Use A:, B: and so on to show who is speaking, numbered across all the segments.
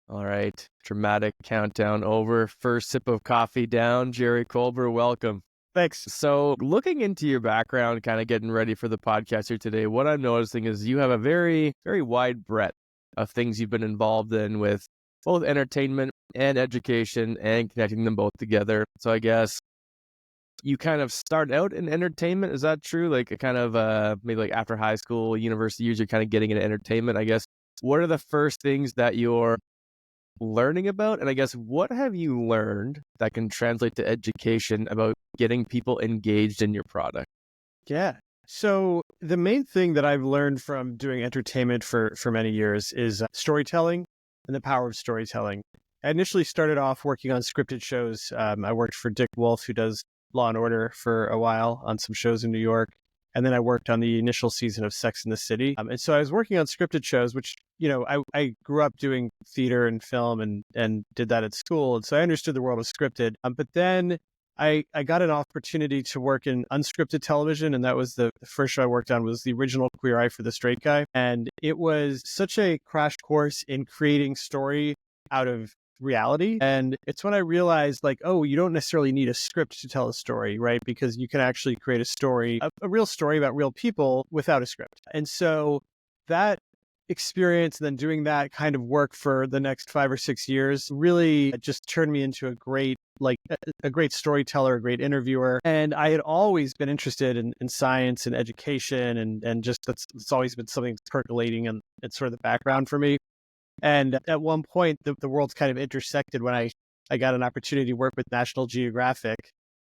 A: All right. Dramatic countdown over. First sip of coffee down. Jerry Kolber, welcome.
B: Thanks.
A: So, looking into your background, kind of getting ready for the podcast here today, what I'm noticing is you have a very, very wide breadth of things you've been involved in with both entertainment and education and connecting them both together. So, I guess you kind of start out in entertainment. Is that true? Like, a kind of maybe like after high school, university years, you're kind of getting into entertainment, I guess. What are the first things that you're learning about? And I guess what have you learned that can translate to education about getting people engaged in your product?
B: Yeah. So the main thing that I've learned from doing entertainment for many years is storytelling and the power of storytelling. I initially started off working on scripted shows. I worked for Dick Wolf, who does Law and Order, for a while on some shows in New York. And then I worked on the initial season of Sex and the City. And so I was working on scripted shows, which, I grew up doing theater and film and did that at school. And so I understood the world of scripted. But then I got an opportunity to work in unscripted television. And that was the first show I worked on was the original Queer Eye for the Straight Guy. And it was such a crash course in creating story out of reality. And it's when I realized, like, oh, you don't necessarily need a script to tell a story, right? Because you can actually create a story, a real story about real people without a script. And so that experience, and then doing that kind of work for the next 5 or 6 years really just turned me into a great, a great storyteller, a great interviewer. And I had always been interested in science and education, and just it's always been something percolating and it's sort of the background for me. And at one point, the worlds kind of intersected when I got an opportunity to work with National Geographic,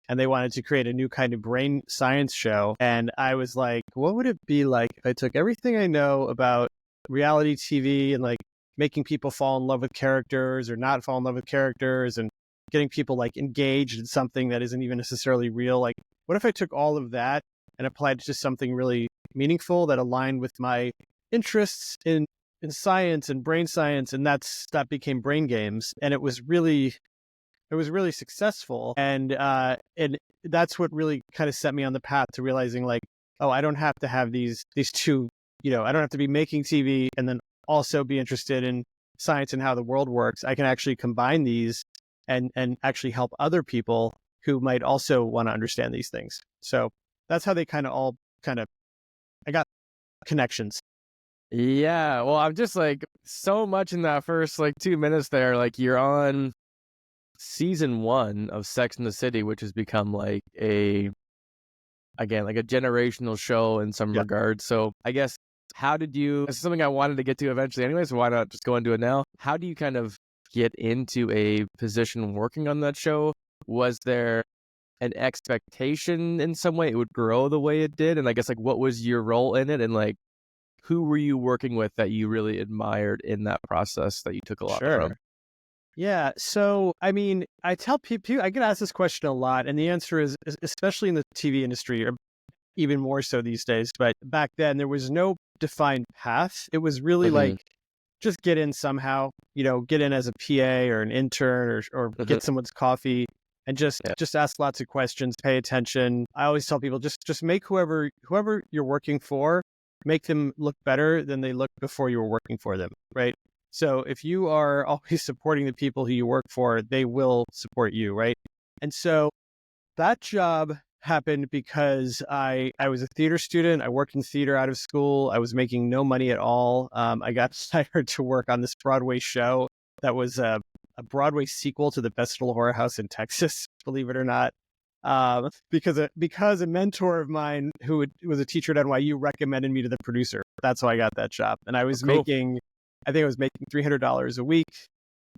B: and they wanted to create a new kind of brain science show. And I was like, what would it be like if I took everything I know about reality TV and like making people fall in love with characters or not fall in love with characters and getting people like engaged in something that isn't even necessarily real? Like, what if I took all of that and applied it to something really meaningful that aligned with my interests in science and brain science? And that became Brain Games, and it was really successful. And that's what really kind of set me on the path to realizing, like, oh, I don't have to have these two, I don't have to be making TV and then also be interested in science and how the world works. I can actually combine these and actually help other people who might also want to understand these things. So that's how they I got connections.
A: Yeah, well, I'm just like so much in that first like 2 minutes there. Like you're on season 1 of Sex and the City, which has become like like a generational show in some
B: Yeah.
A: regards. So I guess how did you? This is something I wanted to get to eventually anyway. So why not just go into it now? How do you kind of get into a position working on that show? Was there an expectation in some way it would grow the way it did? And I guess like what was your role in it? And like who were you working with that you really admired in that process that you took a lot from?
B: Yeah. So, I mean, I tell people, I get asked this question a lot, and the answer is, especially in the TV industry, or even more so these days, but back then there was no defined path. It was really
A: Mhm.
B: like, just get in somehow, get in as a PA or an intern, or get someone's coffee, and
A: Yeah.
B: just ask lots of questions, pay attention. I always tell people, just make whoever you're working for, make them look better than they looked before you were working for them, right? So if you are always supporting the people who you work for, they will support you, right? And so that job happened because I was a theater student. I worked in theater out of school. I was making no money at all. I got hired to work on this Broadway show that was a Broadway sequel to the Best Little Horror House in Texas, believe it or not. Because a mentor of mine who was a teacher at NYU recommended me to the producer. That's how I got that job. And I was
A: Cool.
B: I think I was making $300 a week,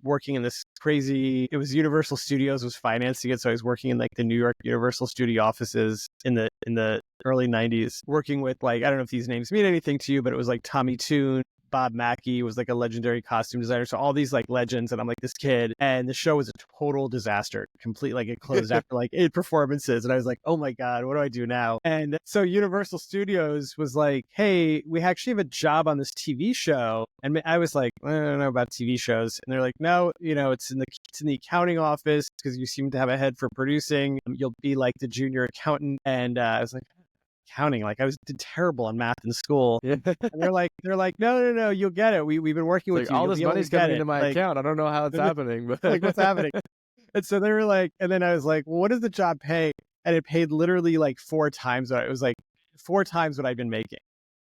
B: working in this crazy, it was Universal Studios was financing it. So I was working in like the New York Universal Studio offices in the early 90s, working with, like, I don't know if these names mean anything to you, but it was like Tommy Tune, Bob Mackey was like a legendary costume designer. So all these like legends, and I'm like this kid, and the show was a total disaster, complete. Like it closed after like 8 performances. And I was like, oh my God, what do I do now? And so Universal Studios was like, hey, we actually have a job on this TV show. And I was like, I don't know about TV shows. And they're like, no, it's in the accounting office because you seem to have a head for producing. You'll be like the junior accountant. And I was like, accounting. Like I did terrible on math in school.
A: Yeah.
B: And they're like, no, you'll get it. We've been working with
A: Like
B: you.
A: all
B: You'll
A: this
B: be able to
A: money's
B: get
A: coming
B: it.
A: into my
B: Like,
A: account. I don't know how it's happening, but
B: like what's happening? And so they were like, and then I was like, well, what does the job pay? And it paid literally like 4 times what it was like 4 times what I'd been making.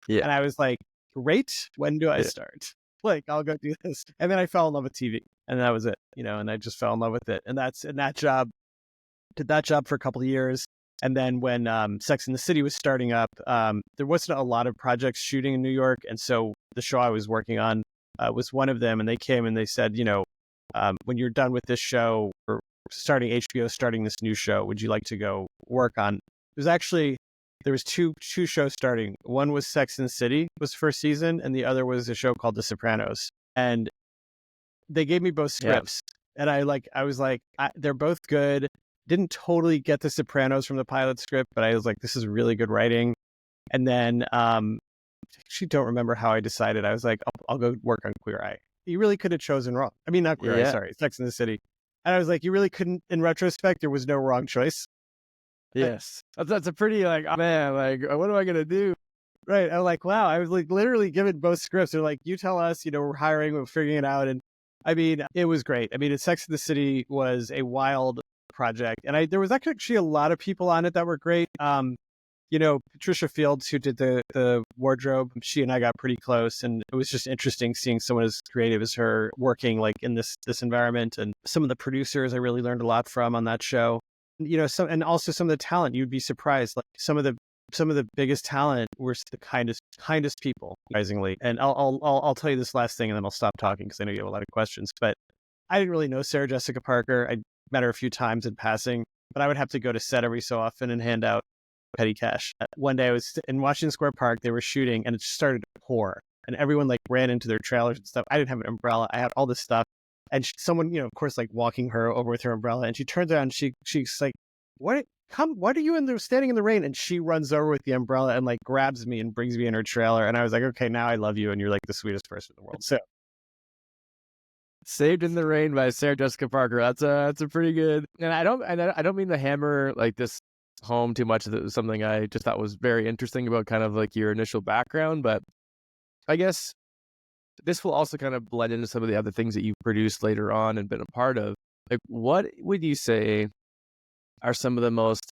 A: Yeah.
B: And I was like, great. When do I
A: Yeah.
B: start? Like, I'll go do this. And then I fell in love with TV, and that was it, and I just fell in love with it. And did that job for a couple of years. And then when Sex and the City was starting up, there wasn't a lot of projects shooting in New York. And so the show I was working on was one of them. And they came and they said, when you're done with this show, or HBO starting this new show, would you like to go work on? There was two shows starting. One was Sex and the City, was first season, and the other was a show called The Sopranos. And they gave me both scripts, and I was like, they're both good. Didn't totally get The Sopranos from the pilot script, but I was like, this is really good writing. And then I actually don't remember how I decided. I was like, I'll go work on Queer Eye. You really could have chosen wrong. I mean, not Queer Eye, sorry, Sex and the City. And I was like, you really couldn't. In retrospect, there was no wrong choice.
A: Yes. That's a pretty like, oh, man, like, what am I going to do?
B: Right. I'm like, wow. I was like literally given both scripts. They're like, you tell us, we're hiring, we're figuring it out. And I mean, it was great. I mean, Sex and the City was a wild project. And there was actually a lot of people on it that were great. Patricia Fields, who did the wardrobe, she and I got pretty close. And it was just interesting seeing someone as creative as her working like in this environment. And some of the producers I really learned a lot from on that show. And also some of the talent, you'd be surprised. Like some of the biggest talent were the kindest people, surprisingly. And I'll tell you this last thing, and then I'll stop talking because I know you have a lot of questions. But I didn't really know Sarah Jessica Parker. I met her a few times in passing, but I would have to go to set every so often and hand out petty cash. One day I was in Washington Square Park. They were shooting, and it just started to pour, and everyone like ran into their trailers and stuff. I didn't have an umbrella. I had all this stuff. And someone, of course, like walking her over with her umbrella, and she turns around and she's like, what are you standing in the rain? And she runs over with the umbrella and like grabs me and brings me in her trailer. And I was like, okay, now I love you. And you're like the sweetest person in the world. So
A: Saved in the Rain by Sarah Jessica Parker. That's a pretty good. And I don't mean to hammer like this home too much. It was something I just thought was very interesting about kind of like your initial background, but I guess this will also kind of blend into some of the other things that you've produced later on and been a part of. Like, what would you say are some of the most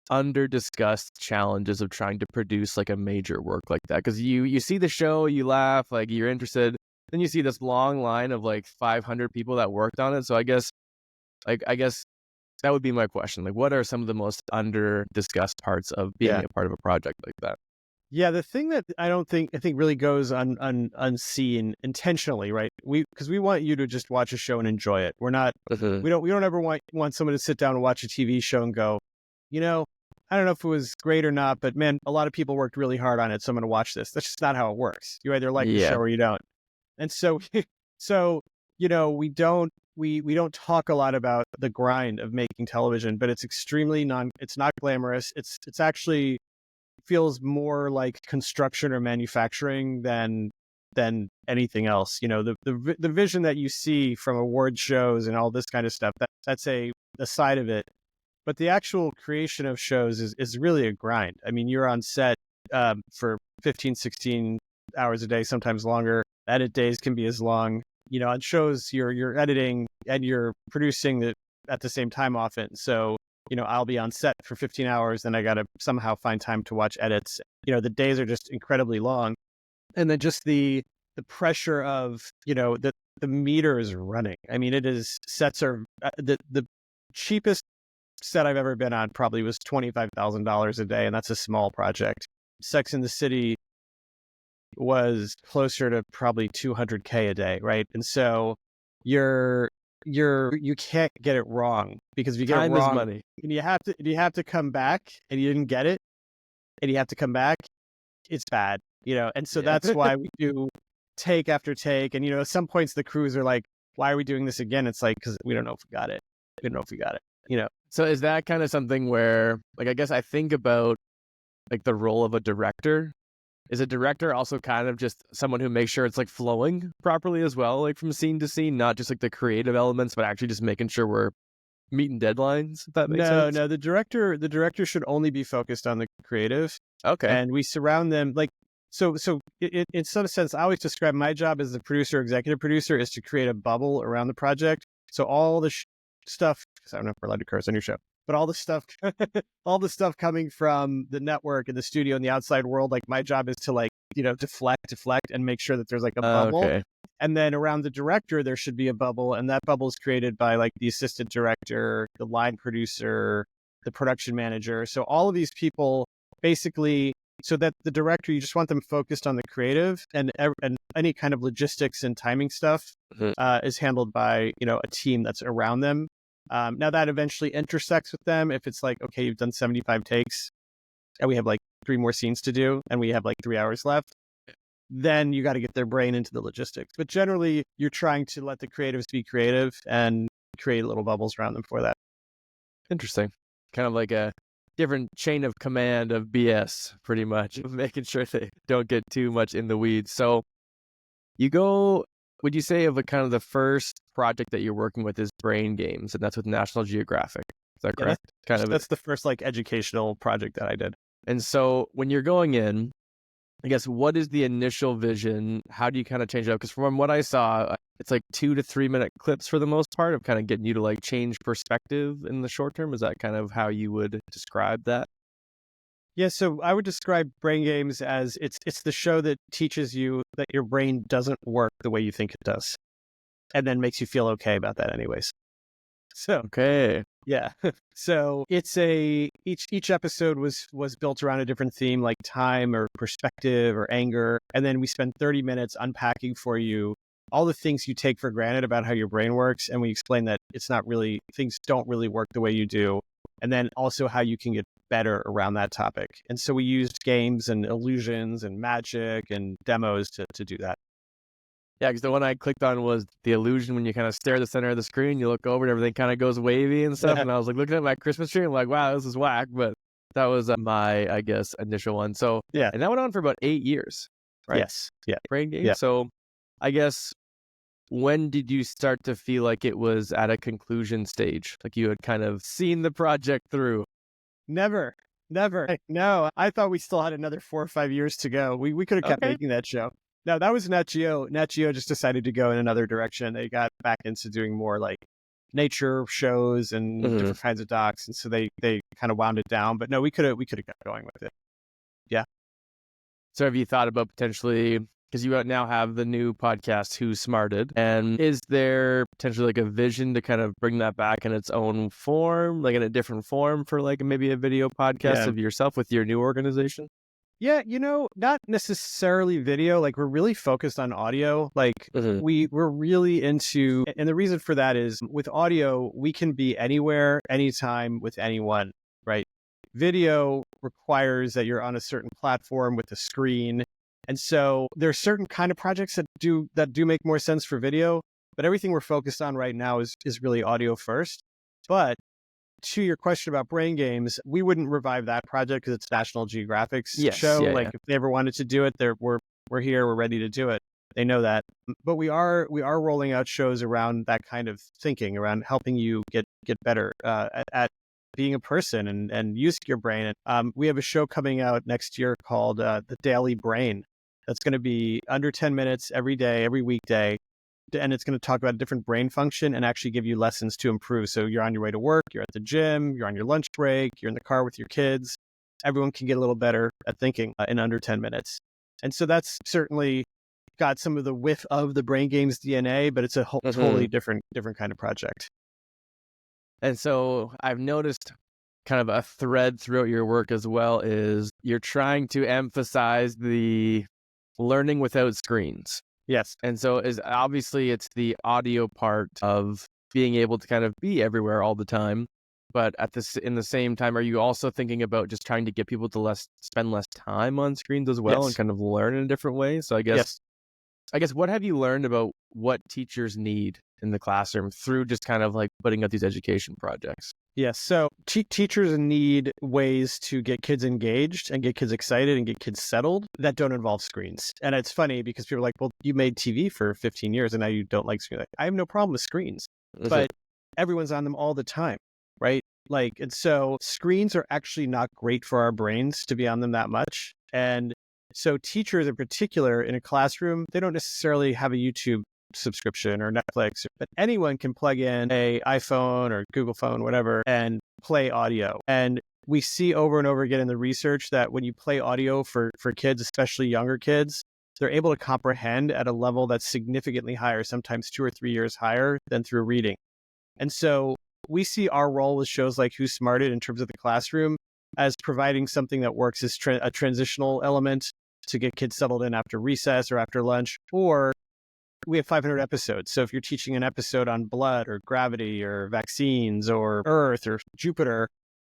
A: under-discussed challenges of trying to produce like a major work like that? Because you see the show, you laugh, like you're interested, then you see this long line of like 500 people that worked on it. So I guess that would be my question. Like, what are some of the most under-discussed parts of being a part of a project like that?
B: Yeah, the thing that I think really goes unseen intentionally, right? Because we want you to just watch a show and enjoy it. We're not, we don't ever want someone to sit down and watch a TV show and go, I don't know if it was great or not, but man, a lot of people worked really hard on it, so I'm going to watch this. That's just not how it works. You either like the show or you don't. And so, we don't talk a lot about the grind of making television, but it's extremely it's not glamorous. It's actually feels more like construction or manufacturing than anything else. The vision that you see from award shows and all this kind of stuff, that's a side of it. But the actual creation of shows is really a grind. I mean, you're on set for 15, 16 hours a day, sometimes longer. Edit days can be as long. On shows, you're editing and you're producing at the same time often. So I'll be on set for 15 hours, then I got to somehow find time to watch edits. The days are just incredibly long. And then just the pressure of, the meter is running. I mean, sets are, the cheapest set I've ever been on probably was $25,000 a day, and that's a small project. Sex and the City was closer to probably $200K a day, right? And so you can't get it wrong, because if you get it wrong,
A: is money.
B: And you have to come back and you didn't get it, and you have to come back, it's bad, and so that's why we do take after take. And at some points the crews are like, why are we doing this again? It's like, because we don't know if we got it.
A: So is that kind of something where, like, I guess I think about like the role of a director. Is a director also kind of just someone who makes sure it's like flowing properly as well, like from scene to scene, not just like the creative elements, but actually just making sure we're meeting deadlines, if that makes
B: No,
A: sense?
B: no, the director should only be focused on the creative,
A: Okay.
B: and we surround them like in some sense, I always describe my job as the producer, executive producer, is to create a bubble around the project. So all the stuff, because I don't know if we're allowed to curse on your show, but all the stuff, all the stuff coming from the network and the studio and the outside world, like my job is to like, deflect and make sure that there's like a bubble.
A: Okay.
B: And then around the director, there should be a bubble, and that bubble is created by like the assistant director, the line producer, the production manager. So all of these people basically, so that the director, you just want them focused on the creative, and any kind of logistics and timing stuff
A: Mhm.
B: is handled by a team that's around them. Now that eventually intersects with them. If it's like, okay, you've done 75 takes, and we have like 3 more scenes to do, and we have like 3 hours left, then you got to get their brain into the logistics. But generally, you're trying to let the creatives be creative and create little bubbles around them for that.
A: Interesting. Kind of like a different chain of command of BS, pretty much, making sure they don't get too much in the weeds. So would you say of a kind of the first project that you're working with is Brain Games, and that's with National Geographic? Is that
B: Yeah,
A: correct?
B: that's the first like educational project that I did.
A: And so when you're going in, I guess, what is the initial vision? How do you kind of change it up? Because from what I saw, it's like 2 to 3 minute clips for the most part of kind of getting you to like change perspective in the short term. Is that kind of how you would describe that?
B: Yeah, so I would describe Brain Games as it's the show that teaches you that your brain doesn't work the way you think it does, and then makes you feel okay about that anyways. So
A: Okay.
B: yeah, so it's each episode was built around a different theme, like time or perspective or anger, and then we spend 30 minutes unpacking for you all the things you take for granted about how your brain works, and we explain that it's not really, things don't really work the way you do, and then also how you can get better around that topic. And so we used games and illusions and magic and demos to do that.
A: Yeah, because the one I clicked on was the illusion when you kind of stare at the center of the screen, you look over and everything kind of goes wavy and stuff. And I was like looking at my Christmas tree, I'm like, wow, this is whack. But that was my, I guess, initial one. So,
B: Yeah.
A: and that went on for about 8 years, right?
B: Yes. Yeah.
A: Brain Game.
B: Yeah.
A: So I guess, when did you start to feel like it was at a conclusion stage? Like you had kind of seen the project through?
B: Never. No, I thought we still had another 4 or 5 years to go. We could have kept
A: Okay.
B: making that show. No, that was Nat Geo. Nat Geo just decided to go in another direction. They got back into doing more like nature shows and different kinds of docs, and so they kind of wound it down. But no, we could have kept going with it. Yeah.
A: So have you thought about potentially, because you now have the new podcast, Who's Smarted, and is there potentially like a vision to kind of bring that back in its own form, like in a different form for like maybe a video podcast of yourself with your new organization?
B: Yeah, not necessarily video. Like we're really focused on audio. Like we're really into, and the reason for that is with audio, we can be anywhere, anytime with anyone, right? Video requires that you're on a certain platform with a screen. And so there are certain kind of projects that do make more sense for video, but everything we're focused on right now is really audio first. But to your question about Brain Games, we wouldn't revive that project because it's National Geographic's show.
A: Yeah.
B: If they ever wanted to do it, we're here, we're ready to do it. They know that. But we are rolling out shows around that kind of thinking, around helping you get better at being a person and using your brain. And we have a show coming out next year called The Daily Brain. That's going to be under 10 minutes every day, every weekday. And it's going to talk about a different brain function and actually give you lessons to improve. So you're on your way to work, you're at the gym, you're on your lunch break, you're in the car with your kids. Everyone can get a little better at thinking in under 10 minutes. And so that's certainly got some of the whiff of the Brain Games DNA, but it's a totally different kind of project.
A: And so I've noticed kind of a thread throughout your work as well is you're trying to emphasize the learning without screens.
B: Yes.
A: And so obviously it's the audio part of being able to kind of be everywhere all the time. But in the same time, are you also thinking about just trying to get people to spend less time on screens as well and kind of learn in a different way? So I guess what have you learned about what teachers need in the classroom through just kind of like putting up these education projects?
B: Yes. So teachers need ways to get kids engaged and get kids excited and get kids settled that don't involve screens. And it's funny because people are like, well, you made TV for 15 years and now you don't like screens. Like, I have no problem with screens. But everyone's on them all the time, right? Like, and so screens are actually not great for our brains to be on them that much. And so teachers in particular in a classroom, they don't necessarily have a YouTube subscription or Netflix, but anyone can plug in a iPhone or Google phone, whatever, and play audio. And we see over and over again in the research that when you play audio for kids, especially younger kids, they're able to comprehend at a level that's significantly higher, sometimes 2 or 3 years higher than through reading. And so we see our role with shows like Who's Smarted in terms of the classroom as providing something that works as a transitional element to get kids settled in after recess or after lunch. Or we have 500 episodes. So if you're teaching an episode on blood or gravity or vaccines or Earth or Jupiter,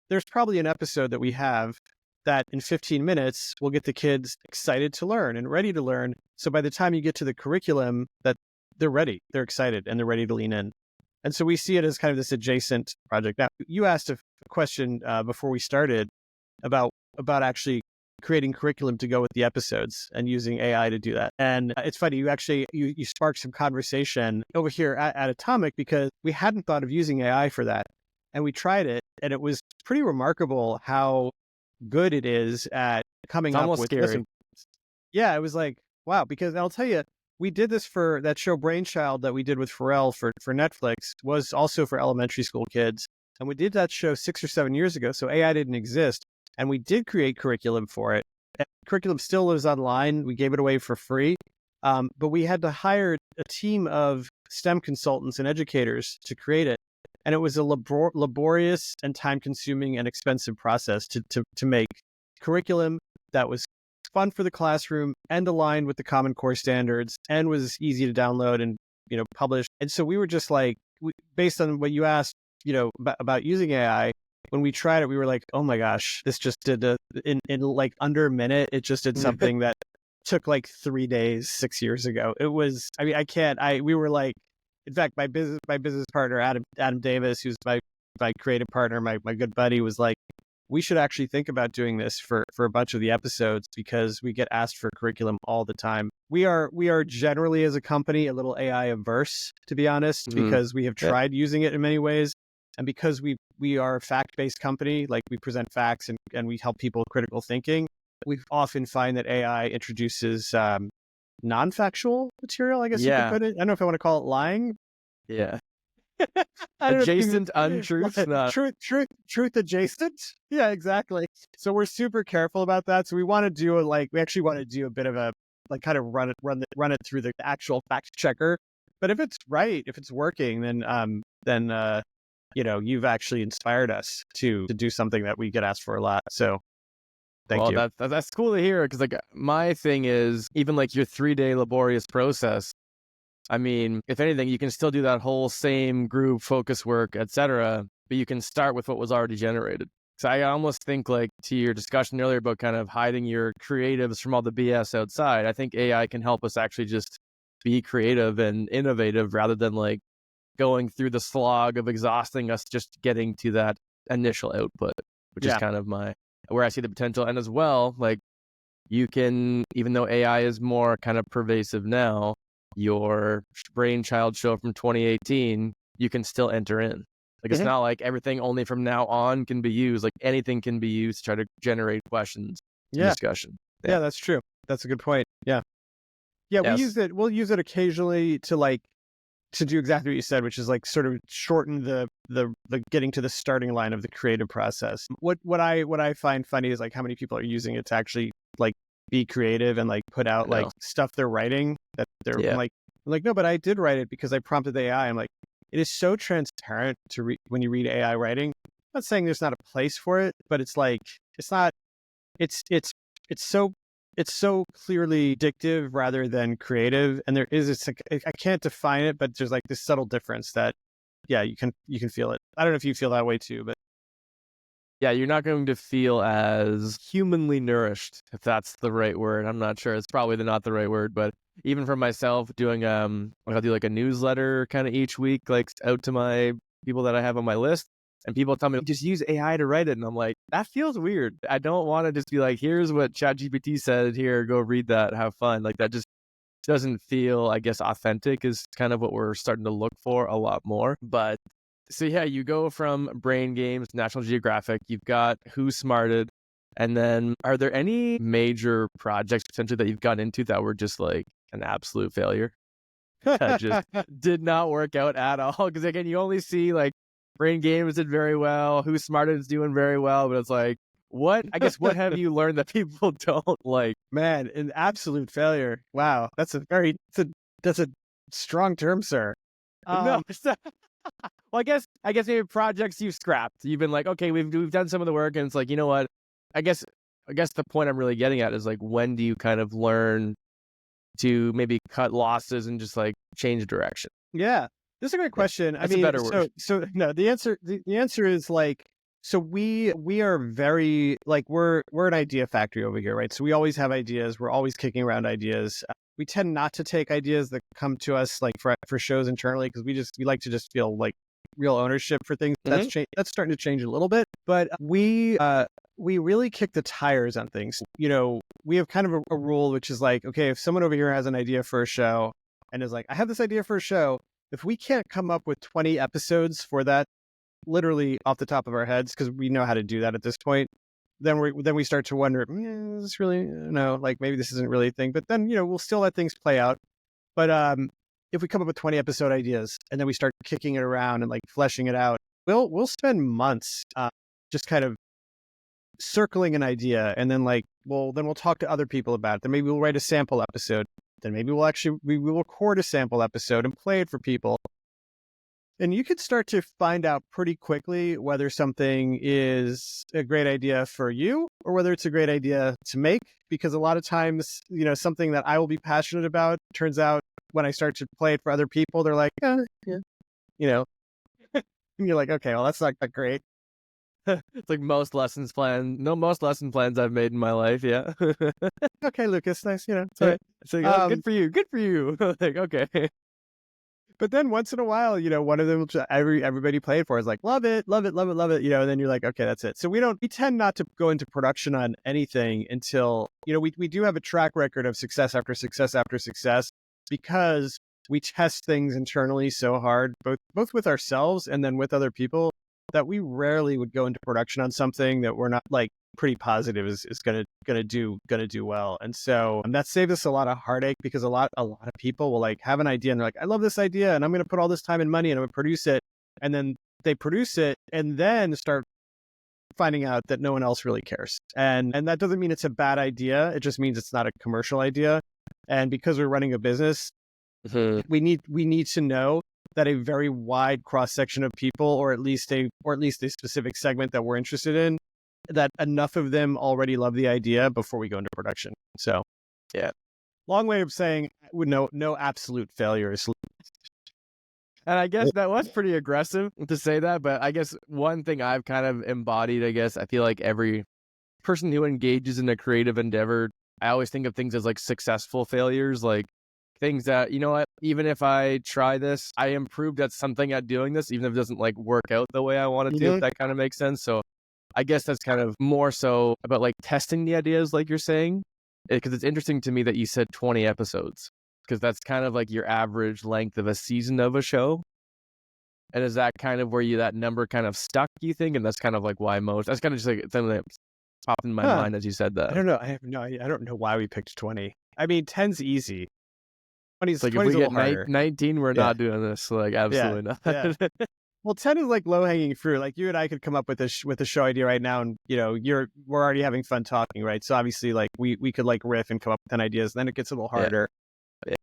B: there's probably an episode that we have that in 15 minutes will get the kids excited to learn and ready to learn. So by the time you get to the curriculum, that they're ready, they're excited, and they're ready to lean in. And so we see it as kind of this adjacent project. Now, you asked a question before we started about actually creating curriculum to go with the episodes and using AI to do that. And it's funny, you sparked some conversation over here at Atomic because we hadn't thought of using AI for that. And we tried it, and it was pretty remarkable how good it is at coming up with
A: scary.
B: Yeah, it was like, wow, because I'll tell you, we did this for that show Brainchild that we did with Pharrell for Netflix, was also for elementary school kids. And we did that show 6 or 7 years ago, so AI didn't exist. And we did create curriculum for it. And curriculum still lives online. We gave it away for free. But we had to hire a team of STEM consultants and educators to create it. And it was a laborious and time-consuming and expensive process to make curriculum that was fun for the classroom and aligned with the Common Core standards and was easy to download and publish. And so we were just like, based on what you asked, about using AI, when we tried it, we were like, oh my gosh, this just did in like under a minute. It just did something that took like 3 days 6 years ago. It was, I mean, we were like, in fact, my business partner, Adam Davis, who's my creative partner, my good buddy, was like, we should actually think about doing this for a bunch of the episodes because we get asked for curriculum all the time. We are generally as a company a little AI averse, to be honest, because we have tried using it in many ways. And because we are a fact-based company, like we present facts and we help people with critical thinking, we often find that AI introduces non-factual material, I guess you could put it. I don't know if I want to call it lying.
A: Yeah. Adjacent untruths.
B: Truth adjacent. Yeah, exactly. So we're super careful about that. So we want to do we actually want to do a bit of a kind of run it through the actual fact checker. But if it's right, if it's working, then you've actually inspired us to do something that we get asked for a lot. So thank you.
A: That's cool to hear because my thing is even your 3-day laborious process. I mean, if anything, you can still do that whole same group focus work, etc. But you can start with what was already generated. So I almost think to your discussion earlier about kind of hiding your creatives from all the BS outside, I think AI can help us actually just be creative and innovative rather than going through the slog of exhausting us just getting to that initial output, which is kind of where I see the potential. And as well, you can, even though AI is more kind of pervasive now, your Brainchild show from 2018, you can still enter in. It's not like everything only from now on can be used. Anything can be used to try to generate questions and discussion.
B: Yeah, that's true. That's a good point. Yeah. Yeah, yes. We'll use it occasionally to do exactly what you said, which is sort of shorten the getting to the starting line of the creative process. What I find funny is how many people are using it to actually be creative and put out stuff they're writing that they're no, but I did write it because I prompted the AI. I'm like, it is so transparent to when you read AI writing. I'm not saying there's not a place for it, but it's so clearly addictive rather than creative. And there is, I can't define it, but there's this subtle difference that, you can feel it. I don't know if you feel that way too, but.
A: Yeah, you're not going to feel as humanly nourished, if that's the right word. I'm not sure. It's probably not the right word, but even for myself, doing I'll do a newsletter kind of each week, out to my people that I have on my list, and people tell me just use AI to write it, and I'm like, that feels weird. I don't want to just be here's what ChatGPT said. Here, go read that, have fun. That just doesn't feel, I guess, authentic. Is kind of what we're starting to look for a lot more, but. So yeah, you go from Brain Games, National Geographic, you've got Who Smarted, and then are there any major projects potentially that you've gotten into that were just like an absolute failure? That just did not work out at all? Because again, you only see like Brain Games did very well, Who Smarted is doing very well, but it's like, what have you learned that people don't like?
B: Man, an absolute failure. Wow, that's a strong term, sir.
A: No, well, I guess maybe projects you've scrapped. You've been like, okay, we've done some of the work, and it's like, you know what? I guess the point I'm really getting at is like, when do you kind of learn to maybe cut losses and just like change direction?
B: Yeah, this is a great question.
A: That's a better word.
B: So no, the answer is like, so we are very like we're an idea factory over here, right? So we always have ideas. We're always kicking around ideas. We tend not to take ideas that come to us like for shows internally because we like to just feel like real ownership for things. That's starting to change a little bit, but we really kick the tires on things. You know, we have kind of a rule which is like, okay, if someone over here has an idea for a show and is like, I have this idea for a show, if we can't come up with 20 episodes for that, literally off the top of our heads, because we know how to do that at this point, then we start to wonder, is this really, no, like maybe this isn't really a thing. But then, you know, we'll still let things play out. But if we come up with 20 episode ideas and then we start kicking it around and like fleshing it out, we'll spend months just kind of circling an idea, and then like we'll talk to other people about it. Then maybe we'll write a sample episode. Then maybe we will record a sample episode and play it for people. And you could start to find out pretty quickly whether something is a great idea for you or whether it's a great idea to make. Because a lot of times, you know, something that I will be passionate about turns out when I start to play it for other people, they're like, yeah, you know, and you're like, okay, well, that's not that great.
A: It's like most lesson plans I've made in my life. Yeah.
B: Okay, Lucas, nice. You know, it's all right.
A: So oh, good for you. Good for you. Like, okay.
B: But then once in a while, you know, one of them, everybody played for is like, love it, love it, love it, love it. You know, and then you're like, okay, that's it. So we tend not to go into production on anything until, you know, we do have a track record of success after success after success because we test things internally so hard, both with ourselves and then with other people, that we rarely would go into production on something that we're not like pretty positive is gonna do well. And so that saved us a lot of heartache because a lot of people will like have an idea and they're like, I love this idea and I'm gonna put all this time and money and I'm gonna produce it. And then they produce it and then start finding out that no one else really cares. And that doesn't mean it's a bad idea. It just means it's not a commercial idea. And because we're running a business, we need to know that a very wide cross section of people, or at least a specific segment that we're interested in, that enough of them already love the idea before we go into production. So, yeah, long way of saying no absolute failures.
A: And I guess that was pretty aggressive to say that, but I guess one thing I've kind of embodied, I guess, I feel like every person who engages in a creative endeavor, I always think of things as like successful failures, like things that, you know what, even if I try this, I improved at something at doing this, even if it doesn't like work out the way I want it to, if that kind of makes sense. So I guess that's kind of more so about like testing the ideas, like you're saying, because it's interesting to me that you said 20 episodes, because that's kind of like your average length of a season of a show. And is that kind of where that number kind of stuck, you think? And that's kind of like why that's kind of just like something that popped in my mind as you said that.
B: I don't know. I have no idea. I don't know why we picked 20. I mean, 10's easy. 20's
A: like
B: 20's
A: if we get
B: harder.
A: 19, we're not doing this. Like absolutely not.
B: Yeah. Well, 10 is like low hanging fruit. Like you and I could come up with a show idea right now, and you know, we're already having fun talking, right? So obviously, like we could like riff and come up with 10 ideas. Then it gets a little harder. Yeah.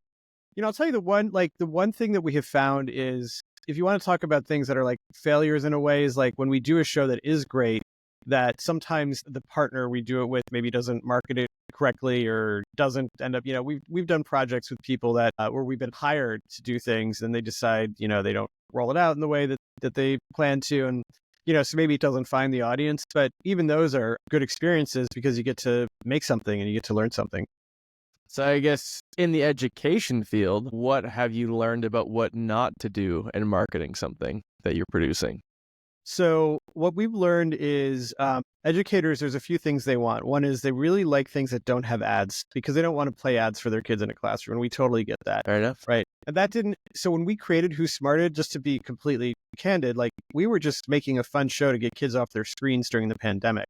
B: You know, I'll tell you the one thing that we have found is, if you want to talk about things that are like failures in a way, is like when we do a show that is great, that sometimes the partner we do it with maybe doesn't market it correctly or doesn't end up, you know, we've done projects with people that where we've been hired to do things and they decide, you know, they don't roll it out in the way that they plan to. And, you know, so maybe it doesn't find the audience, but even those are good experiences because you get to make something and you get to learn something.
A: So I guess in the education field, what have you learned about what not to do in marketing something that you're producing?
B: So what we've learned is educators, there's a few things they want. One is they really like things that don't have ads because they don't want to play ads for their kids in a classroom. And we totally get that.
A: Fair enough.
B: Right. And that didn't. So when we created Who Smarted, just to be completely candid, like we were just making a fun show to get kids off their screens during the pandemic.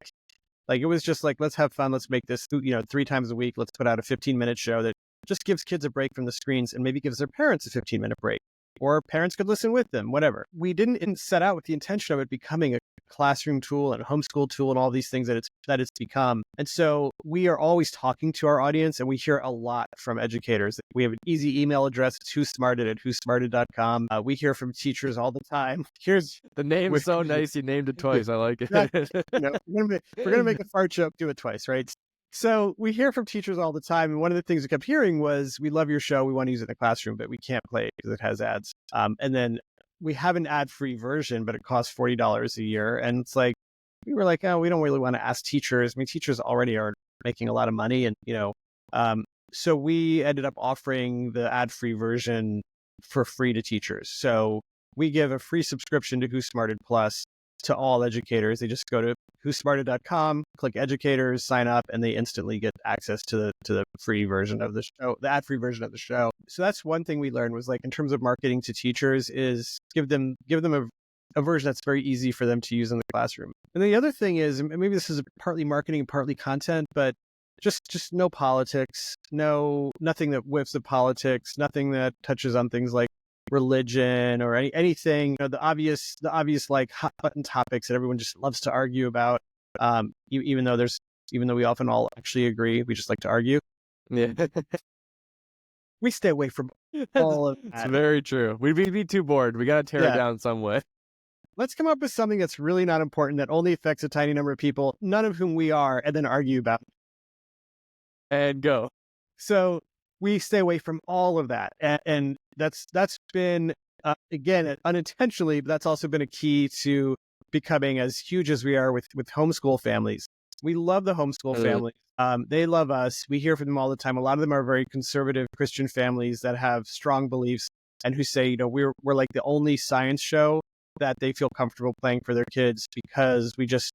B: Like it was just like, let's have fun. Let's make this, 3 times a week. Let's put out a 15-minute show that just gives kids a break from the screens and maybe gives their parents a 15-minute break. Or parents could listen with them, whatever. We didn't set out with the intention of it becoming a classroom tool and a homeschool tool and all these things that it's become. And so we are always talking to our audience, and we hear a lot from educators. We have an easy email address. It's whosmarted@whosmarted.com. We hear from teachers all the time.
A: The name is so nice. You named it twice. I like it.
B: We're gonna make a fart joke, do it twice, right? So we hear from teachers all the time. And one of the things we kept hearing was, we love your show. We want to use it in the classroom, but we can't play it because it has ads. And then we have an ad-free version, but it costs $40 a year. And it's like, we were like, oh, we don't really want to ask teachers. I mean, teachers already are making a lot of money. And, so we ended up offering the ad-free version for free to teachers. So we give a free subscription to Who Smarted Plus to all educators. They just go to whosmarted.com, click educators, sign up, and they instantly get access to the free version of the show, the ad-free version of the show. So that's one thing we learned was, like, in terms of marketing to teachers, is give them a version that's very easy for them to use in the classroom. And then the other thing is, and maybe this is partly marketing, partly content, but just no politics, nothing that whiffs of politics, nothing that touches on things like religion or anything, the obvious like hot button topics that everyone just loves to argue about. Even though we often all actually agree, we just like to argue.
A: Yeah.
B: We stay away from all of that.
A: It's very true. We'd be too bored. We got to tear it down some way.
B: Let's come up with something that's really not important, that only affects a tiny number of people, none of whom we are, and then argue about it.
A: And go.
B: So we stay away from all of that. And that's been, again, unintentionally, but that's also been a key to becoming as huge as we are with homeschool families. We love the homeschool families. They love us. We hear from them all the time. A lot of them are very conservative Christian families that have strong beliefs and who say, we're like the only science show that they feel comfortable playing for their kids, because we just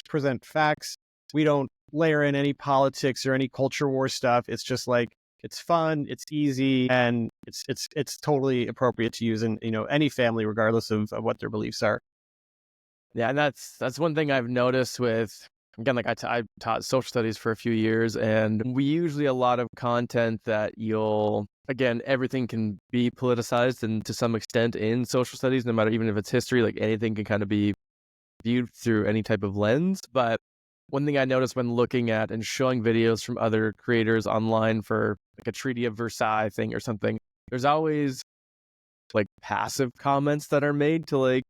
B: present facts. We don't layer in any politics or any culture war stuff. It's just like, it's fun, it's easy, and it's totally appropriate to use in any family, regardless of what their beliefs are.
A: Yeah, and that's one thing I've noticed with, again, like I taught social studies for a few years, and we usually a lot of content that again, everything can be politicized, and to some extent in social studies, no matter even if it's history, like anything can kind of be viewed through any type of lens. But one thing I noticed when looking at and showing videos from other creators online for like a Treaty of Versailles thing or something, there's always like passive comments that are made to like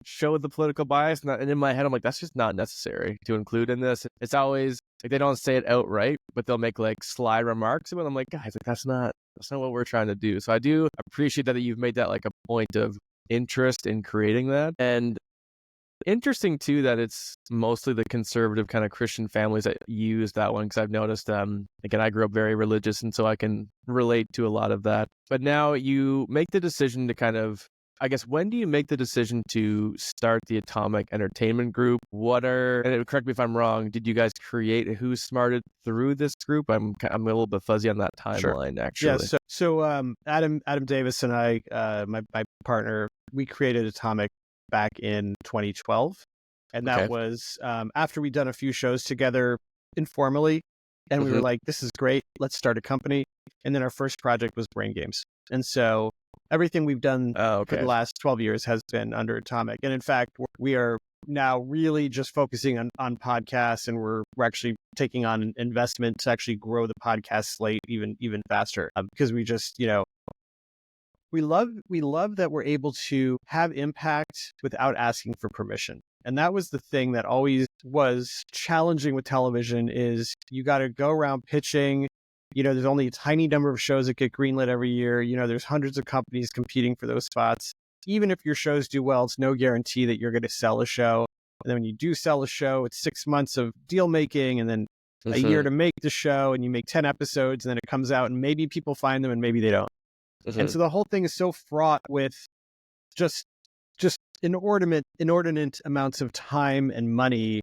A: show the political bias. And in my head, I'm like, that's just not necessary to include in this. It's always like, they don't say it outright, but they'll make like sly remarks. And I'm like, guys, like that's not what we're trying to do. So I do appreciate that you've made that like a point of interest in creating that. And interesting too that it's mostly the conservative kind of Christian families that use that one, because I've noticed again, I grew up very religious, and so I can relate to a lot of that. But now you make the decision to kind of, I guess, when do you make the decision to start the Atomic Entertainment Group? And correct me if I'm wrong, did you guys create Who Smarted through this group? I'm a little bit fuzzy on that timeline, sure. Actually.
B: Yeah, so Adam Davis and I, my partner, we created Atomic back in 2012. And that was after we'd done a few shows together informally. And we were like, this is great. Let's start a company. And then our first project was Brain Games. And so everything we've done for the last 12 years has been under Atomic. And in fact, we are now really just focusing on podcasts, and we're actually taking on investment to actually grow the podcast slate even faster, because we just, we love that we're able to have impact without asking for permission. And that was the thing that always was challenging with television, is you got to go around pitching. There's only a tiny number of shows that get greenlit every year. There's hundreds of companies competing for those spots. Even if your shows do well, it's no guarantee that you're going to sell a show. And then when you do sell a show, it's 6 months of deal making, and then a year to make the show, and you make 10 episodes, and then it comes out, and maybe people find them and maybe they don't. And so the whole thing is so fraught with just just inordinate amounts of time and money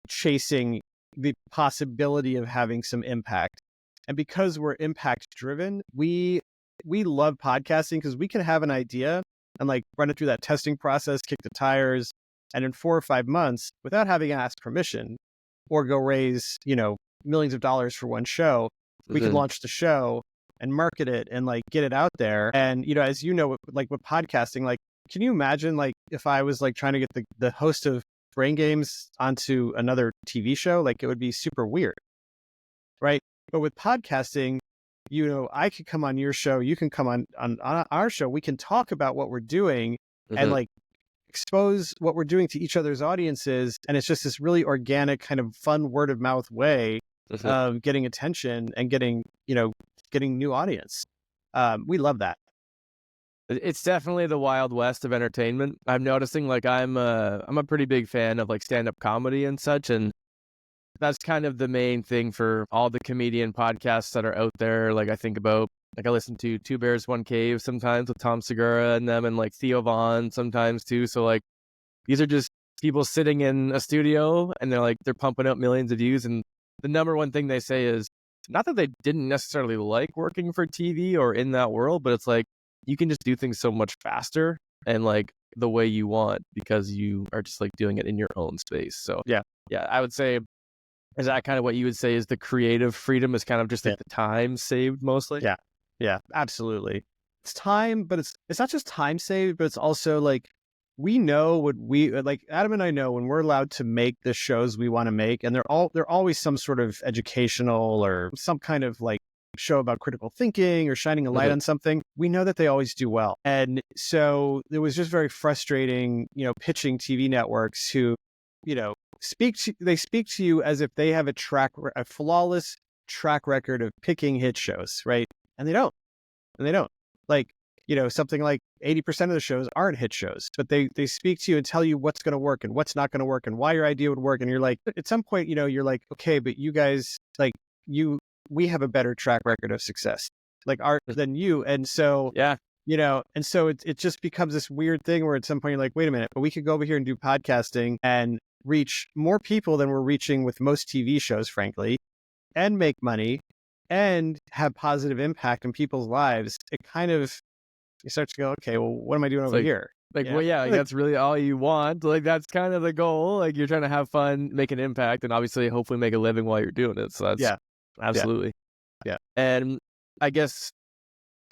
B: chasing the possibility of having some impact. And because we're impact driven, we love podcasting because we can have an idea and like run it through that testing process, kick the tires, and in 4 or 5 months, without having to ask permission or go raise, millions of dollars for one show, we can launch the show and market it and like get it out there. And, as like with podcasting, like, can you imagine like if I was like trying to get the host of Brain Games onto another TV show? Like it would be super weird, right? But with podcasting, I could come on your show, you can come on our show, we can talk about what we're doing and like expose what we're doing to each other's audiences. And it's just this really organic kind of fun word of mouth way of getting attention and getting new audience. We love that.
A: It's definitely the Wild West of entertainment. I'm noticing like I'm a pretty big fan of like stand-up comedy and such, and that's kind of the main thing for all the comedian podcasts that are out there. Like I think about, like I listen to Two Bears, One Cave sometimes with Tom Segura and them, and like Theo Vaughn sometimes too. So like these are just people sitting in a studio and they're pumping out millions of views. And the number one thing they say is not that they didn't necessarily like working for TV or in that world, but it's like you can just do things so much faster and like the way you want because you are just like doing it in your own space. So yeah, I would say, is that kind of what you would say is the creative freedom is kind of just like the time saved mostly?
B: Yeah, absolutely. It's time, but it's not just time saved, but it's also like we know what we like. Adam and I know when we're allowed to make the shows we want to make, and they're always some sort of educational or some kind of like show about critical thinking or shining a light on something. We know that they always do well, and so it was just very frustrating, pitching TV networks who, speak to you as if they have a flawless track record of picking hit shows, right? And they don't. Like, something like 80% of the shows aren't hit shows, but they speak to you and tell you what's going to work and what's not going to work and why your idea would work. And you're like, at some point, you're like, okay, but you guys, like we have a better track record of success, like than you. And so, and so it just becomes this weird thing where at some point you're like, wait a minute, but we could go over here and do podcasting and reach more people than we're reaching with most TV shows, frankly, and make money and have positive impact in people's lives. It kind of, you start to go, okay, well, what am I doing over here?
A: Like, well, yeah, that's really all you want. Like, that's kind of the goal. Like, you're trying to have fun, make an impact, and obviously, hopefully make a living while you're doing it. So that's absolutely.
B: Yeah.
A: And I guess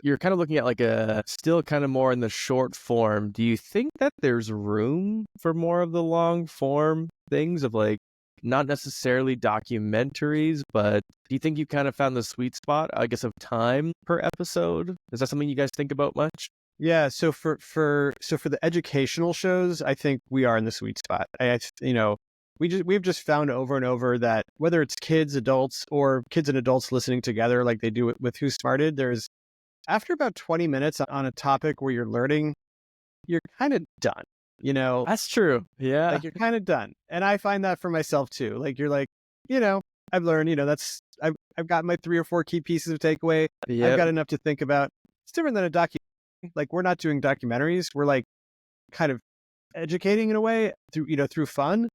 A: you're kind of looking at like still kind of more in the short form. Do you think that there's room for more of the long form things of like, not necessarily documentaries, but do you think you kind of found the sweet spot, I guess, of time per episode? Is that something you guys think about much?
B: Yeah. So for the educational shows, I think we are in the sweet spot. We've just found over and over that whether it's kids, adults, or kids and adults listening together, like they do it with Who Smarted, there's after about 20 minutes on a topic where you're learning, you're kind of done.
A: That's true. Yeah.
B: Like you're kind of done. And I find that for myself too. Like you're like, I've learned, I've got my 3 or 4 key pieces of takeaway. Yep. I've got enough to think about. It's different than a documentary. Like we're not doing documentaries. We're like kind of educating in a way through fun.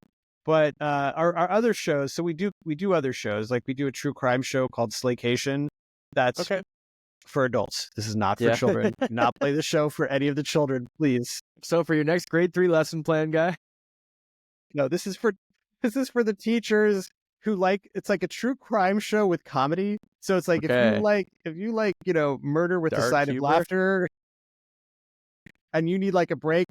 B: But our other shows, so we do other shows. Like we do a true crime show called Slaycation. That's okay for adults. This is not for children. Do not play the show for any of the children, please.
A: So for your next grade 3 lesson plan, guy?
B: No, this is for the teachers who it's like a true crime show with comedy. So it's like if you like murder with a side of laughter and you need like a break,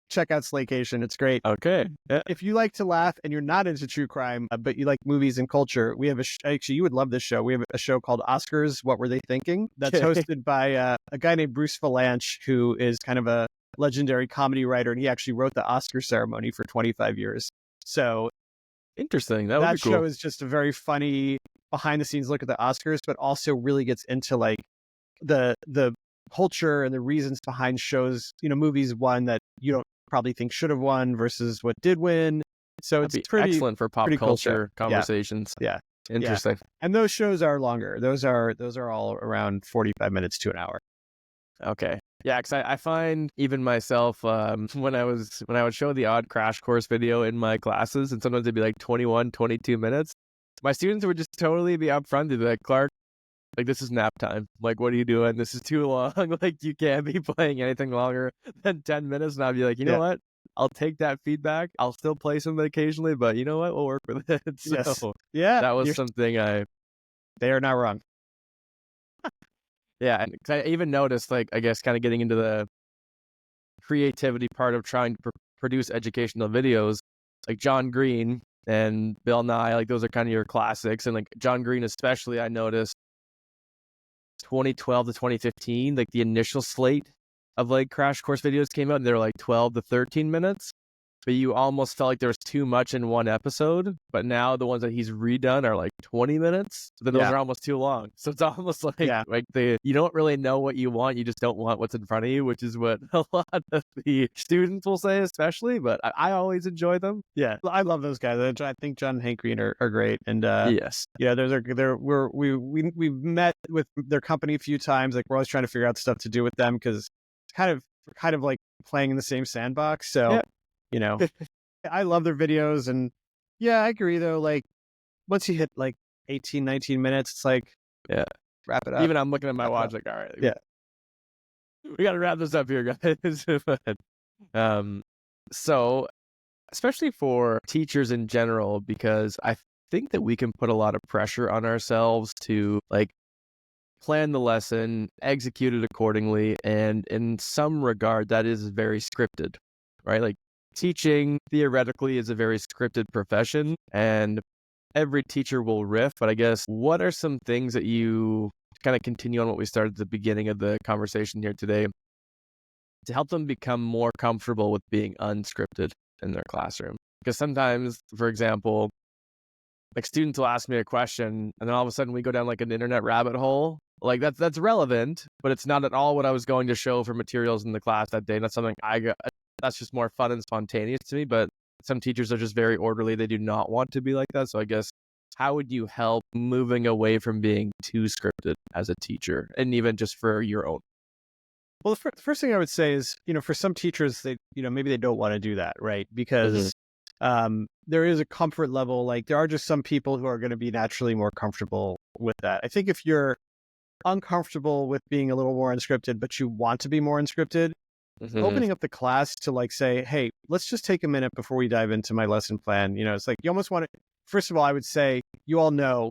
B: check out Slaycation. It's great.
A: Okay. Yeah.
B: If you like to laugh and you're not into true crime, but you like movies and culture, we have actually, you would love this show. We have a show called Oscars, What Were They Thinking? That's hosted by a guy named Bruce Valanche, who is kind of a legendary comedy writer. And he actually wrote the Oscar ceremony for 25 years. So
A: interesting. That
B: show is just a very funny behind the scenes look at the Oscars, but also really gets into like the culture and the reasons behind shows, movies won that you don't probably think should have won versus what did win. So
A: that'd
B: it's pretty
A: excellent for pop culture conversations.
B: Yeah.
A: Interesting.
B: Yeah. And those shows are longer. Those are all around 45 minutes to an hour.
A: Okay. Yeah, because I find even myself when I would show the odd crash course video in my classes, and sometimes it'd be like 21, 22 minutes. My students would just totally be upfront. They'd be like, Clark, like, this is nap time. Like, what are you doing? This is too long. Like, you can't be playing anything longer than 10 minutes. And I'd be like, you know what? I'll take that feedback. I'll still play something occasionally, but you know what? We'll work with it.
B: Yes.
A: So
B: Yeah.
A: that was something
B: They are not wrong.
A: yeah. And 'cause I even noticed, like, I guess kind of getting into the creativity part of trying to produce educational videos, like John Green and Bill Nye, like, those are kind of your classics. And like John Green, especially, I noticed 2012 to 2015, like the initial slate of like crash course videos came out and they were like 12 to 13 minutes, but you almost felt like there was too much in one episode. But now the ones that he's redone are like 20 minutes. So then those are almost too long. So it's almost like you don't really know what you want. You just don't want what's in front of you, which is what a lot of the students will say, especially. But I always enjoy them.
B: Yeah, I love those guys. I think John and Hank Green are great. And
A: yes,
B: yeah, we've met with their company a few times. Like, we're always trying to figure out stuff to do with them because it's kind of like playing in the same sandbox. So you know, I love their videos. And yeah, I agree though. Like, once you hit like 18, 19 minutes, it's like, wrap it up.
A: Even I'm looking at my watch like, all right, we got to wrap this up here, guys. So especially for teachers in general, because I think that we can put a lot of pressure on ourselves to like plan the lesson, execute it accordingly, and in some regard that is very scripted, right? Like, teaching theoretically is a very scripted profession, and every teacher will riff. But I guess, what are some things that you kind of continue on what we started at the beginning of the conversation here today to help them become more comfortable with being unscripted in their classroom? Because sometimes, for example, like, students will ask me a question and then all of a sudden we go down like an internet rabbit hole. Like, that's relevant, but it's not at all what I was going to show for materials in the class that day. And that's something that's just more fun and spontaneous to me. But some teachers are just very orderly. They do not want to be like that. So I guess, how would you help moving away from being too scripted as a teacher, and even just for your own?
B: Well, the first thing I would say is, for some teachers, they, maybe they don't want to do that, right? Because there is a comfort level. Like, there are just some people who are going to be naturally more comfortable with that. I think if you're uncomfortable with being a little more unscripted, but you want to be more unscripted, opening up the class to like say, hey, let's just take a minute before we dive into my lesson plan. It's like, you almost want to, first of all, I would say, you all know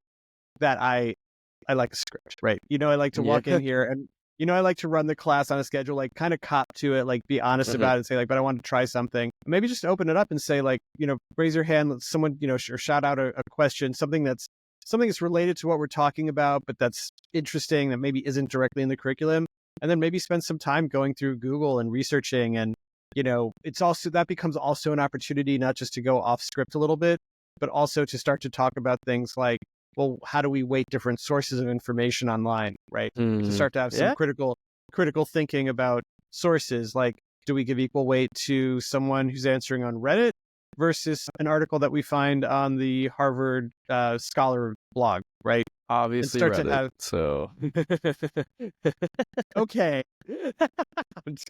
B: that I like a script, right? I like to walk in here and, I like to run the class on a schedule, like kind of cop to it, like be honest about it and say like, but I want to try something. Maybe just open it up and say like, raise your hand, let someone, or shout out a question, something that's related to what we're talking about, but that's interesting, that maybe isn't directly in the curriculum. And then maybe spend some time going through Google and researching. And, it's also, that becomes also an opportunity, not just to go off script a little bit, but also to start to talk about things like, well, how do we weight different sources of information online, right? To start to have some critical thinking about sources. Like, do we give equal weight to someone who's answering on Reddit versus an article that we find on the Harvard Scholar blog, right?
A: Obviously Reddit, so
B: okay.
A: I'm just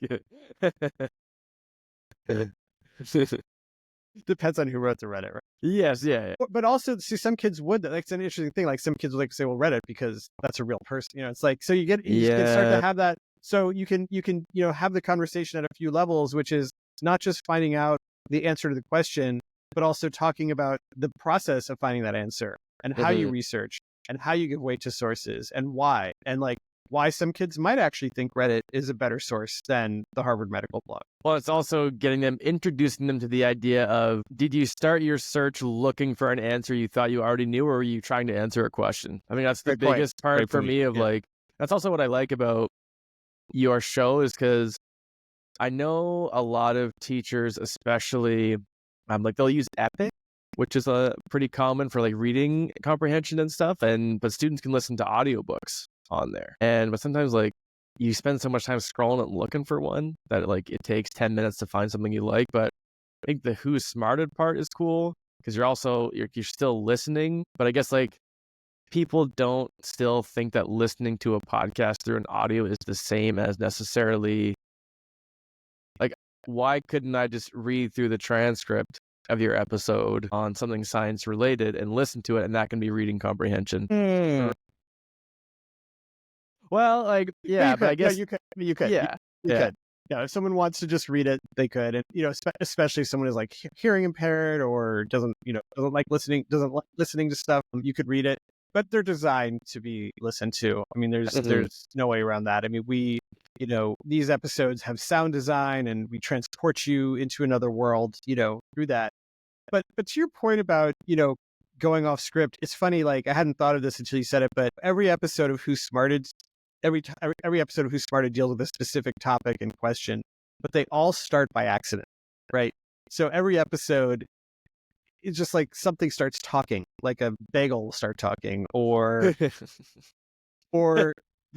A: kidding.
B: Depends on who wrote the Reddit, right?
A: Yes, yeah.
B: But also, see, some kids would. That's an interesting thing. Like, some kids would like to say, "Well, Reddit," because that's a real person. It's like, so you can start to have that. So you can have the conversation at a few levels, which is not just finding out the answer to the question, but also talking about the process of finding that answer and how you research and how you give weight to sources and why, and like why some kids might actually think Reddit is a better source than the Harvard Medical blog.
A: Well, it's also introducing them to the idea of, did you start your search looking for an answer you thought you already knew, or were you trying to answer a question? I mean, that's the biggest part for me of like, that's also what I like about your show, is because I know a lot of teachers, especially, like, they'll use Epic, which is pretty common for like reading comprehension and stuff. But students can listen to audiobooks on there. But sometimes like you spend so much time scrolling and looking for one that like it takes 10 minutes to find something you like. But I think the who's smarted part is cool, because you're still listening. But I guess like people don't still think that listening to a podcast through an audio is the same as necessarily, like, why couldn't I just read through the transcript of your episode on something science related and listen to it, and that can be reading comprehension? Well, like,
B: Yeah,
A: yeah,
B: you
A: but I
B: could. Yeah,
A: guess,
B: you could. You could.
A: yeah,
B: You
A: yeah.
B: could. Yeah, if someone wants to just read it, they could. And especially if someone is like hearing impaired or doesn't like listening to stuff, you could read it. But they're designed to be listened to. I mean, there's no way around that. I mean, these episodes have sound design, and we transport you into another world, through that. But to your point about, going off script, it's funny, like I hadn't thought of this until you said it, but every episode of Who's Smarted, every episode of Who's Smarted deals with a specific topic and question, but they all start by accident, right? So every episode is just like something starts talking, like a bagel will start talking, or the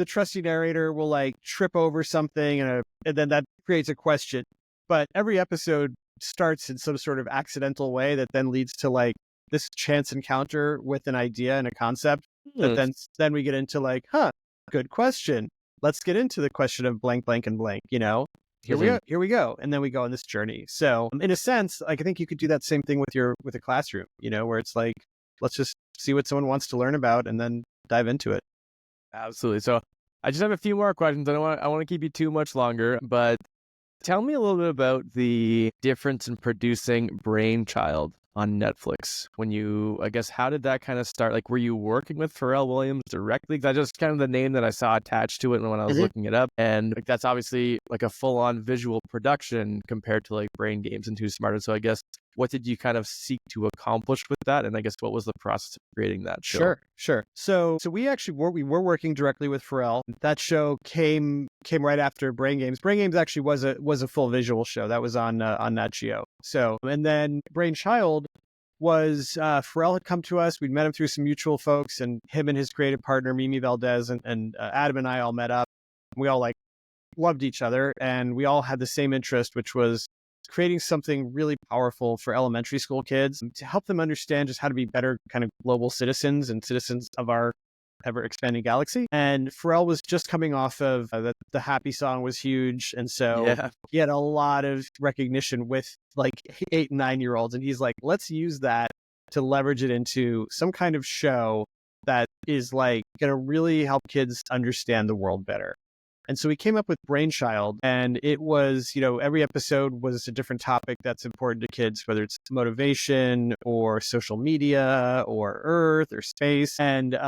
B: trusty narrator will like trip over something, and then that creates a question. But every episode starts in some sort of accidental way that then leads to like this chance encounter with an idea and a concept that then we get into like, good question. Let's get into the question of blank, blank, and blank, Here we go. And then we go on this journey. So in a sense, like, I think you could do that same thing with a classroom, where it's like, let's just see what someone wants to learn about and then dive into it.
A: Absolutely. So I just have a few more questions. I want to keep you too much longer, but tell me a little bit about the difference in producing Brainchild on Netflix. I guess, how did that kind of start? Like, were you working with Pharrell Williams directly? Because I just kind of the name that I saw attached to it when I was looking it up. And like, that's obviously like a full-on visual production compared to like Brain Games and Too Smarted. So I guess, what did you kind of seek to accomplish with that? And I guess, what was the process of creating that show?
B: Sure. So we actually were working directly with Pharrell. That show came right after Brain Games. Brain Games actually was a full visual show that was on Nat Geo. So, and then Brainchild was Pharrell had come to us. We'd met him through some mutual folks, and him and his creative partner Mimi Valdez and Adam and I all met up. We all like loved each other, and we all had the same interest, which was creating something really powerful for elementary school kids to help them understand just how to be better kind of global citizens and citizens of our ever expanding galaxy. And Pharrell was just coming off of the Happy song was huge. And so he had a lot of recognition with like 8 and 9-year-olds. And he's like, let's use that to leverage it into some kind of show that is like going to really help kids understand the world better. And so we came up with Brainchild, and it was, every episode was a different topic that's important to kids, whether it's motivation or social media or Earth or space. And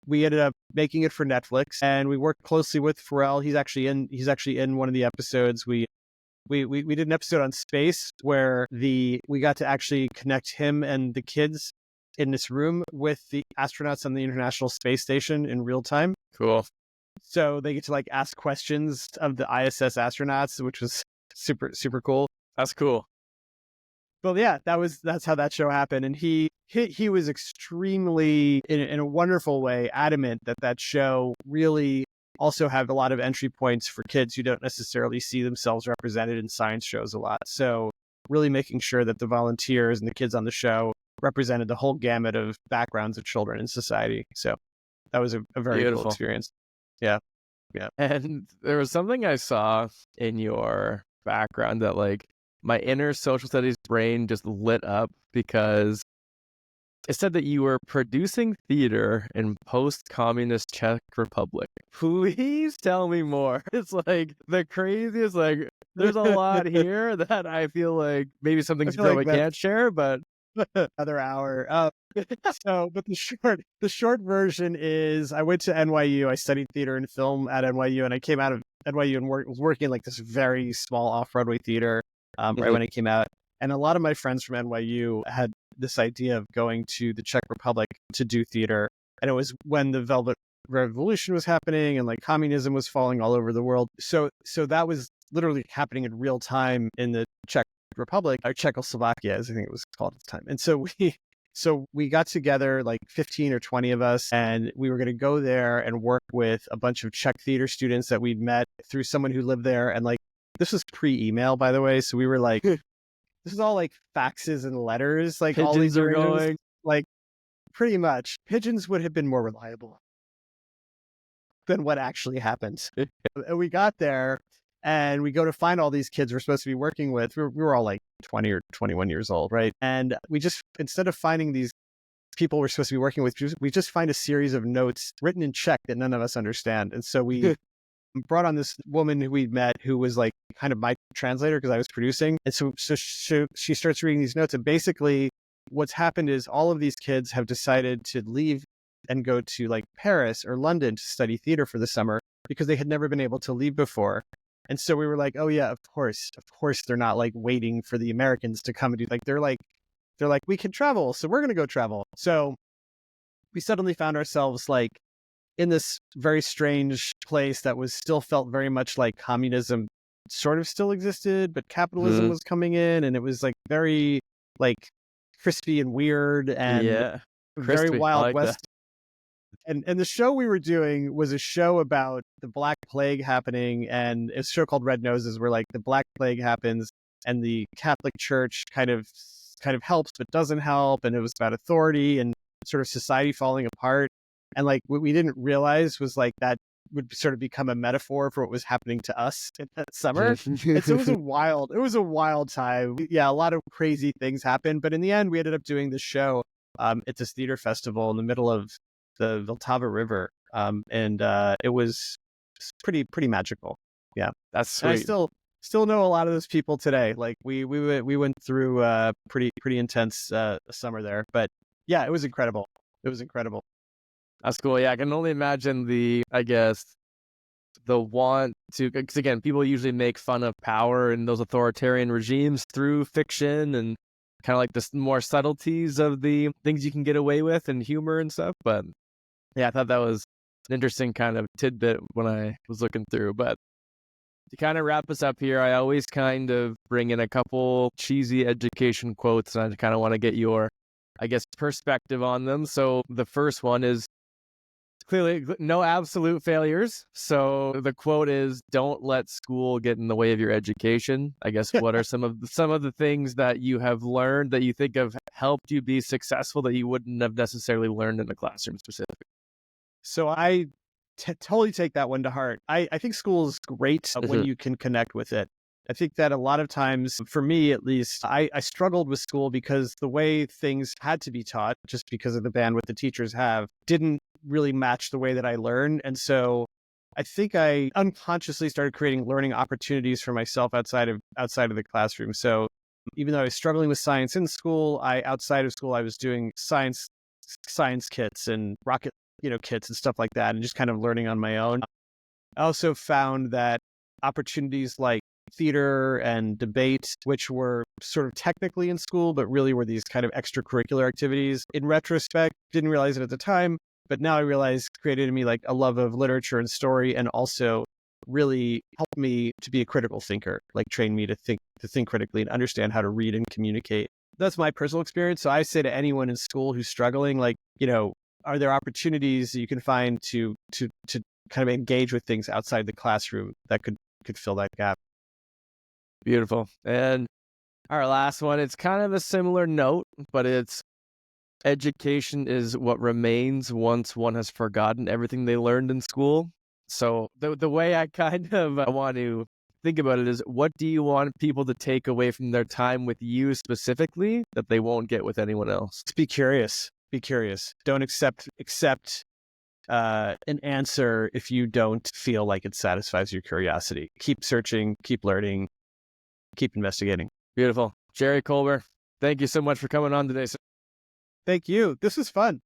B: we ended up making it for Netflix, and we worked closely with Pharrell. He's actually in one of the episodes. We did an episode on space where we got to actually connect him and the kids in this room with the astronauts on the International Space Station in real time.
A: Cool.
B: So they get to like ask questions of the ISS astronauts, which was super, super cool.
A: That's cool.
B: Well, yeah, that's how that show happened. And he was extremely, in a wonderful way, adamant that show really also have a lot of entry points for kids who don't necessarily see themselves represented in science shows a lot. So really making sure that the volunteers and the kids on the show represented the whole gamut of backgrounds of children in society. So that was a very
A: Beautiful
B: cool experience. Yeah.
A: And there was something I saw in your background that like my inner social studies brain just lit up, because it said that you were producing theater in post-communist Czech Republic. Please tell me more. It's like the craziest, like there's a lot here that I feel like maybe some things you probably can't share, but
B: another hour. But the short version is I went to NYU. I studied theater and film at NYU, and I came out of NYU and was working in like this very small off-Broadway theater right when I came out. And a lot of my friends from NYU had this idea of going to the Czech Republic to do theater. And it was when the Velvet Revolution was happening and like communism was falling all over the world. So that was literally happening in real time in the Czech Republic, or Czechoslovakia, as I think it was called at the time. And so we got together, like 15 or 20 of us, and we were going to go there and work with a bunch of Czech theater students that we'd met through someone who lived there. And like, this was pre-email, by the way. So we were like, this is all like faxes and letters, like
A: pigeons
B: all these
A: are going.
B: Like Pretty much. Pigeons would have been more reliable than what actually happened. And we got there and we go to find all these kids we're supposed to be working with. We were all like 20 or 21 years old, right? And we just, instead of finding these people we're supposed to be working with, we just find a series of notes written in Czech that none of us understand. And so we brought on this woman who we'd met who was like kind of my translator because I was producing. And so she starts reading these notes. And basically what's happened is all of these kids have decided to leave and go to like Paris or London to study theater for the summer because they had never been able to leave before. And so we were like, oh yeah, of course they're not like waiting for the Americans to come and do, like, they're like, we can travel, so we're going to go travel. So we suddenly found ourselves like in this very strange place that was still felt very much like communism sort of still existed, but capitalism was coming in, and it was like very like crispy and weird and very Wild
A: like
B: West. And the show we were doing was a show about the Black Plague happening, and it's a show called Red Noses, where like the Black Plague happens and the Catholic Church kind of helps but doesn't help, and it was about authority and sort of society falling apart. And like what we didn't realize was like that would sort of become a metaphor for what was happening to us in that summer. And so it was a wild time. Yeah, a lot of crazy things happened, but in the end we ended up doing this show at this theater festival in the middle of the Vltava River, and it was pretty magical. Yeah,
A: that's sweet.
B: And I still know a lot of those people today. Like we went through pretty intense summer there, but yeah, it was incredible.
A: That's cool. Yeah, I can only imagine the want to, because again, people usually make fun of power and those authoritarian regimes through fiction and kind of like the more subtleties of the things you can get away with and humor and stuff. But yeah, I thought that was an interesting kind of tidbit when I was looking through. But to kind of wrap us up here, I always kind of bring in a couple cheesy education quotes, and I kind of want to get your, perspective on them. So the first one is clearly no absolute failures. So the quote is, "Don't let school get in the way of your education." I guess what are some of the things that you have learned that you think have helped you be successful that you wouldn't have necessarily learned in the classroom specifically?
B: So I totally take that one to heart. I think school is great when you can connect with it. I think that a lot of times, for me at least, I struggled with school because the way things had to be taught, just because of the bandwidth the teachers have, didn't really match the way that I learn. And so I think I unconsciously started creating learning opportunities for myself outside of the classroom. So even though I was struggling with science in school, outside of school, I was doing science kits and rocket kits and stuff like that, and just kind of learning on my own. I also found that opportunities like theater and debate, which were sort of technically in school, but really were these kind of extracurricular activities. In retrospect, didn't realize it at the time, but now I realize created in me like a love of literature and story, and also really helped me to be a critical thinker, like train me to think critically and understand how to read and communicate. That's my personal experience. So I say to anyone in school who's struggling, like, are there opportunities that you can find to kind of engage with things outside the classroom that could fill that gap?
A: Beautiful. And our last one, it's kind of a similar note, but it's education is what remains once one has forgotten everything they learned in school. So the way I kind of want to think about it is, what do you want people to take away from their time with you specifically that they won't get with anyone else?
B: Be curious. Don't accept an answer if you don't feel like it satisfies your curiosity. Keep searching, keep learning, keep investigating.
A: Beautiful. Jerry Kolber, thank you so much for coming on today, sir.
B: Thank you. This was fun.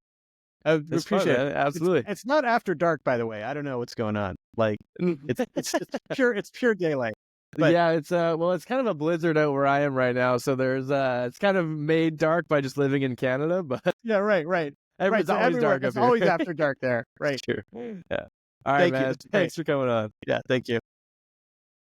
B: I appreciate it.
A: Absolutely.
B: It's not after dark, by the way. I don't know what's going on. Like it's pure daylight. But
A: yeah, it's it's kind of a blizzard out where I am right now. So there's it's kind of made dark by just living in Canada, but
B: yeah, right.
A: It's always dark up
B: it's
A: here.
B: always after dark there. Right.
A: Sure. Yeah. All right, man. Thanks for coming on.
B: Yeah, thank you.